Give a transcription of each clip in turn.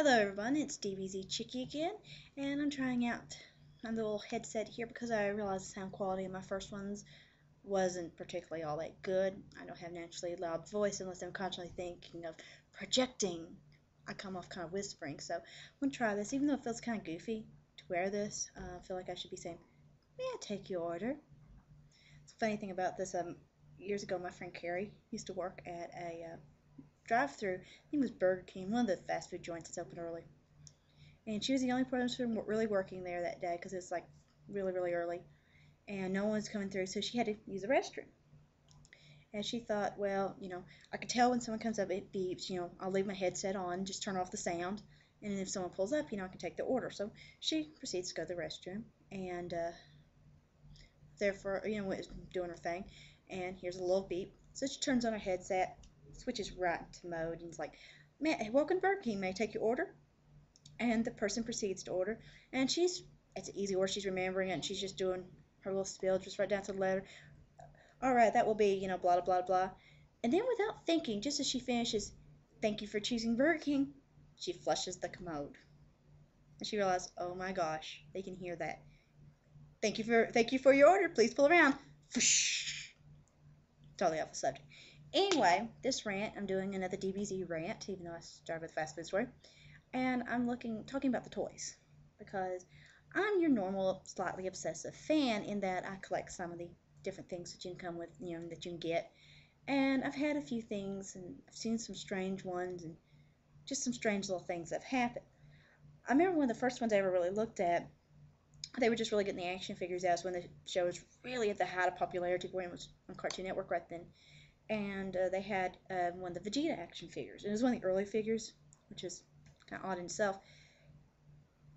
Hello everyone, it's DBZ Chicky again, and I'm trying out my little headset here because I realized the sound quality of my first ones wasn't particularly all that good. I don't have naturally loud voice unless I'm constantly thinking of projecting. I come off kind of whispering, so I'm going to try this, even though it feels kind of goofy to wear this. I feel like I should be saying, "May I take your order?" The funny thing about this, years ago my friend Carrie used to work at a drive-through. I think it was Burger King, one of the fast food joints that's open early. And she was the only person really working there that day because it's like really, really early. And no one was coming through, so she had to use the restroom. And she thought, well, I could tell when someone comes up, it beeps, I'll leave my headset on, just turn off the sound. And if someone pulls up, I can take the order. So she proceeds to go to the restroom and therefore, was doing her thing. And here's a little beep. So she turns on her headset, switches right to mode, and is like, "Man, welcome to Burger King. May I take your order?" And the person proceeds to order, and it's an easy order. She's remembering it, and she's just doing her little spiel, just right down to the letter. All right, that will be, blah, blah, blah, blah. And then without thinking, just as she finishes, "Thank you for choosing Burger King," she flushes the commode. And she realized, oh my gosh, they can hear that. Thank you for your order. Please pull around. Whoosh. Totally off the subject. Anyway, this rant, I'm doing another DBZ rant, even though I started with fast food story. And I'm talking about the toys, because I'm your normal, slightly obsessive fan in that I collect some of the different things that you can come with, that you can get. And I've had a few things, and I've seen some strange ones, and just some strange little things that have happened. I remember one of the first ones I ever really looked at, they were just really getting the action figures out when the show was really at the height of popularity when it was on Cartoon Network right then. And they had one of the Vegeta action figures. It was one of the early figures, which is kind of odd in itself.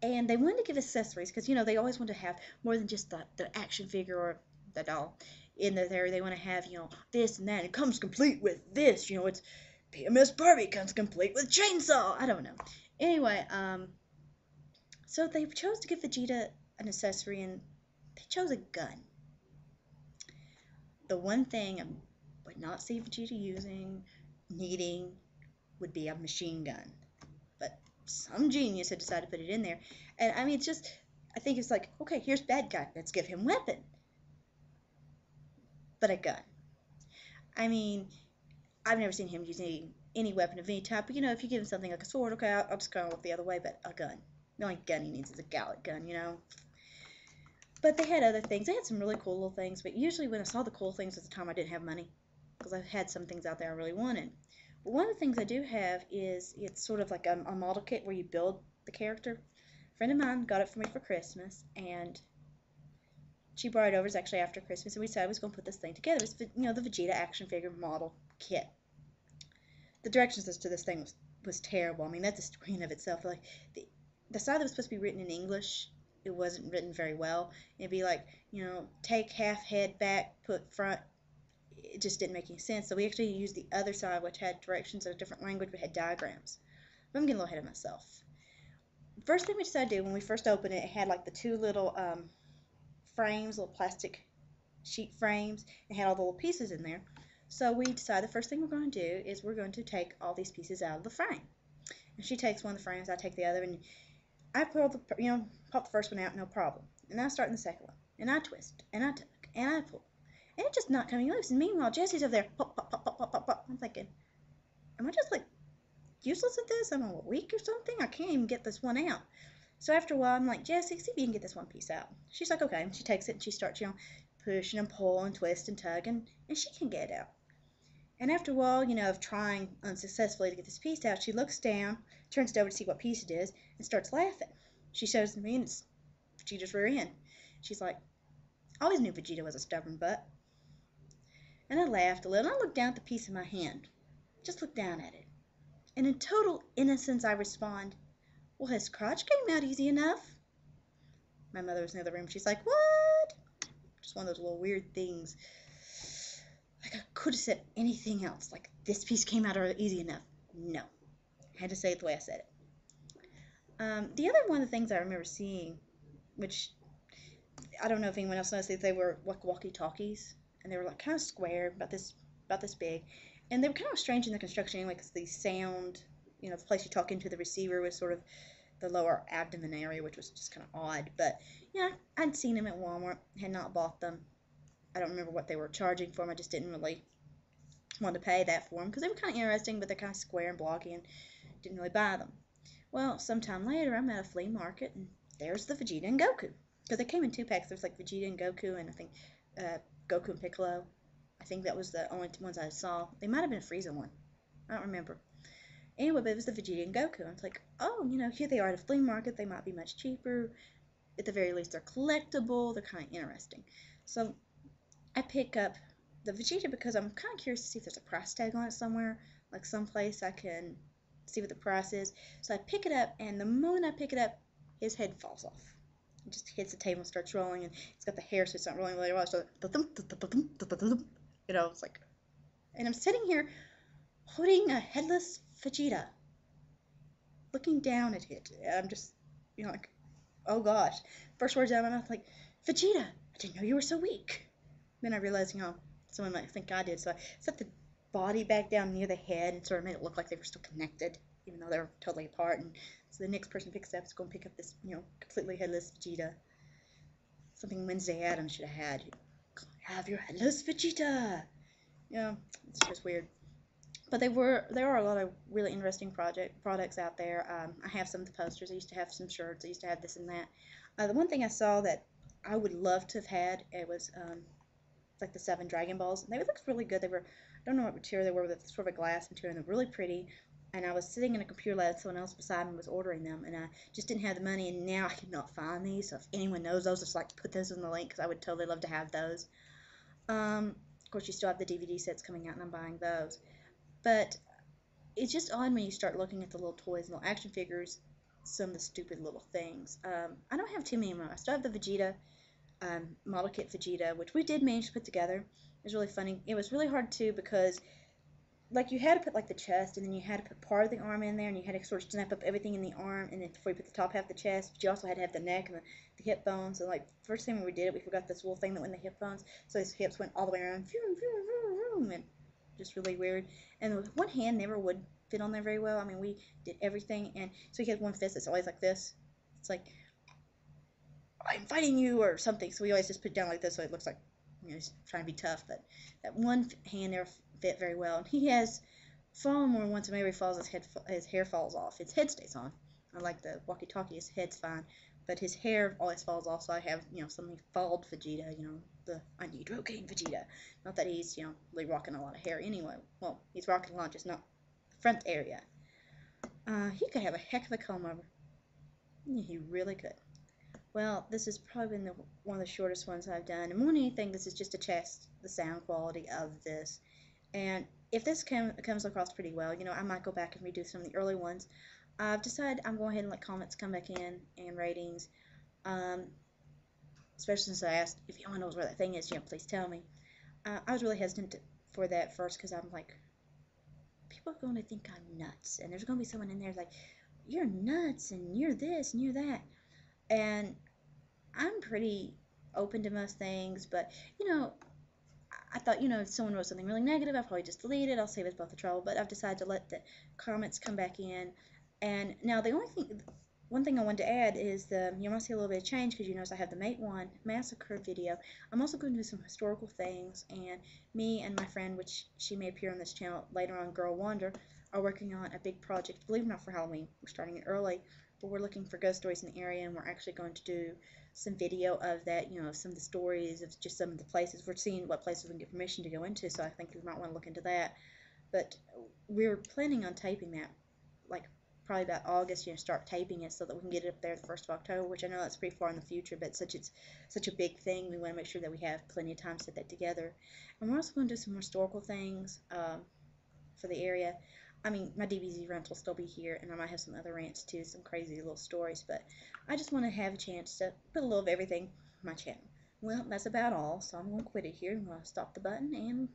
And they wanted to give accessories because they always want to have more than just the action figure or the doll in there. They want to have this and that. It comes complete with this. It's PMS Barbie comes complete with chainsaw. I don't know. Anyway, so they chose to give Vegeta an accessory, and they chose a gun. The one thing I would not see Vegeta needing would be a machine gun. But some genius had decided to put it in there. And I mean, I think it's like, okay, here's bad guy. Let's give him weapon. But a gun. I mean, I've never seen him use any weapon of any type. But, if you give him something like a sword, okay, I'll just kind of look the other way. But a gun. The only gun he needs is a Gallic gun, But they had other things. They had some really cool little things. But usually when I saw the cool things at the time, I didn't have money. Because I had some things out there I really wanted. But one of the things I do have is it's sort of like a model kit where you build the character. A friend of mine got it for me for Christmas, and she brought it over. It's actually after Christmas, and we decided we was going to put this thing together. It's the Vegeta action figure model kit. The directions to this thing was terrible. I mean, that's a story in of itself. Like the side that was supposed to be written in English, it wasn't written very well. It'd be like, take half head back, put front. It just didn't make any sense. So we actually used the other side, which had directions in a different language, but had diagrams. But I'm getting a little ahead of myself. First thing we decided to do when we first opened it, it had like the two little frames, little plastic sheet frames, and had all the little pieces in there. So we decided the first thing we're going to do is we're going to take all these pieces out of the frame. And she takes one of the frames, I take the other, and I pop the first one out, no problem. And I start in the second one, and I twist, and I tug, and I pull. And it's just not coming loose. And meanwhile, Jesse's over there, pop, pop, pop, pop, pop, pop, pop. I'm thinking, am I just like useless at this? Am I weak or something? I can't even get this one out. So after a while, I'm like, Jessie, see if you can get this one piece out. She's like, okay. And she takes it and she starts, pushing and pull and twist and tug, and she can get it out. And after a while, of trying unsuccessfully to get this piece out, she looks down, turns it over to see what piece it is, and starts laughing. She shows it to me, and it's Vegeta's rear end. She's like, I always knew Vegeta was a stubborn butt. And I laughed a little, and I looked down at the piece in my hand. Just looked down at it. And in total innocence, I respond, well, his crotch came out easy enough. My mother was in the other room. She's like, what? Just one of those little weird things. Like, I could have said anything else. Like, this piece came out easy enough. No. I had to say it the way I said it. The other one of the things I remember seeing, which I don't know if anyone else knows, if they were like walkie-talkies. And they were like kind of square, about this big, and they were kind of strange in the construction anyway, because the sound you know, the place you talk into the receiver was sort of the lower abdomen area, which was just kind of odd. But yeah, I'd seen them at Walmart, had not bought them. I don't remember what they were charging for them. I just didn't really want to pay that for them because they were kind of interesting, but they're kind of square and blocky, and didn't really buy them. Well, sometime later, I'm at a flea market, and there's the Vegeta and Goku. Because they came in 2 packs. There's like Vegeta and Goku, and I think Goku and Piccolo. I think that was the only ones I saw. They might have been a Frieza one. I don't remember. Anyway, but it was the Vegeta and Goku. I was like, oh, you know, here they are at a flea market. They might be much cheaper. At the very least, they're collectible. They're kind of interesting. So I pick up the Vegeta because I'm kind of curious to see if there's a price tag on it somewhere. Like someplace I can see what the price is. So I pick it up, and the moment I pick it up, his head falls off. It just hits the table and starts rolling, and it's got the hair, so it's not rolling really well. So, you know, it's like, and I'm sitting here holding a headless Vegeta, looking down at it. And I'm just, you know, like, oh gosh. First words out of my mouth, like, Vegeta, I didn't know you were so weak. Then I realized, you know, someone might think I did, so I set the body back down near the head and sort of made it look like they were still connected, even though they were totally apart. And so the next person picks up is going to pick up this, you know, completely headless Vegeta. Something Wednesday Addams should have had. Have your headless Vegeta. You know, it's just weird. But there are a lot of really interesting products out there. I have some of the posters. I used to have some shirts. I used to have this and that. The one thing I saw that I would love to have had, it was like the 7 Dragon Balls. And they looked really good. They were, I don't know what material they were, but sort of a glass material, and they're really pretty. And I was sitting in a computer lab, someone else beside me was ordering them, and I just didn't have the money, and now I cannot find these. So if anyone knows those, just like put those in the link, because I would totally love to have those. Of course, you still have the DVD sets coming out, and I'm buying those. But it's just odd when you start looking at the little toys and little action figures, some of the stupid little things. I don't have too many more. I still have the Vegeta model kit Vegeta, which we did manage to put together. It was really funny. It was really hard too because, like, you had to put like the chest, and then you had to put part of the arm in there, and you had to sort of snap up everything in the arm, and then before you put the top half of the chest, but you also had to have the neck and the hip bones. And like first thing when we did it, we forgot this little thing that went in the hip bones, so his hips went all the way around, and just really weird. And with one hand never would fit on there very well. I mean, we did everything, and so he has one fist that's always like this. It's like, I'm fighting you or something. So we always just put it down like this, so it looks like, you know, he's trying to be tough. But that one hand never fit very well. And he has fallen more once, and maybe he falls, his hair falls off. His head stays on. Unlike the walkie-talkie, his head's fine, but his hair always falls off. So I have, you know, something bald Vegeta, you know, the I need Rogaine Vegeta. Not that he's, you know, really rocking a lot of hair anyway. Well, he's rocking a lot, just not the front area. He could have a heck of a comb over. He really could. Well, this has probably been one of the shortest ones I've done. And more than anything, this is just to test the sound quality of this. And if this comes across pretty well, you know, I might go back and redo some of the early ones. I've decided I'm going ahead and let comments come back in and ratings. Especially since I asked if anyone knows where that thing is, you know, please tell me. I was really hesitant for that first because I'm like, people are going to think I'm nuts. And there's going to be someone in there like, you're nuts and you're this and you're that. And I'm pretty open to most things, but, you know, I thought, you know, if someone wrote something really negative, I'll probably just delete it. I'll save us both the trouble, but I've decided to let the comments come back in. And now one thing I wanted to add is you might see a little bit of change because you notice I have the Mate 1 Massacre video. I'm also going to do some historical things, and me and my friend, which she may appear on this channel later on, Girl Wonder, are working on a big project, believe it or not, for Halloween. We're starting it early. But we're looking for ghost stories in the area, and we're actually going to do some video of that, you know, of some of the stories, of just some of the places. We're seeing what places we can get permission to go into, so I think we might want to look into that. But we're planning on taping that, like, probably about August, you know, start taping it so that we can get it up there the 1st of October, which I know that's pretty far in the future, but it's such a big thing, we want to make sure that we have plenty of time to set that together. And we're also going to do some historical things for the area. I mean, my DBZ rant will still be here, and I might have some other rants too, some crazy little stories, but I just want to have a chance to put a little of everything on my channel. Well, that's about all, so I'm going to quit it here. I'm going to stop the button and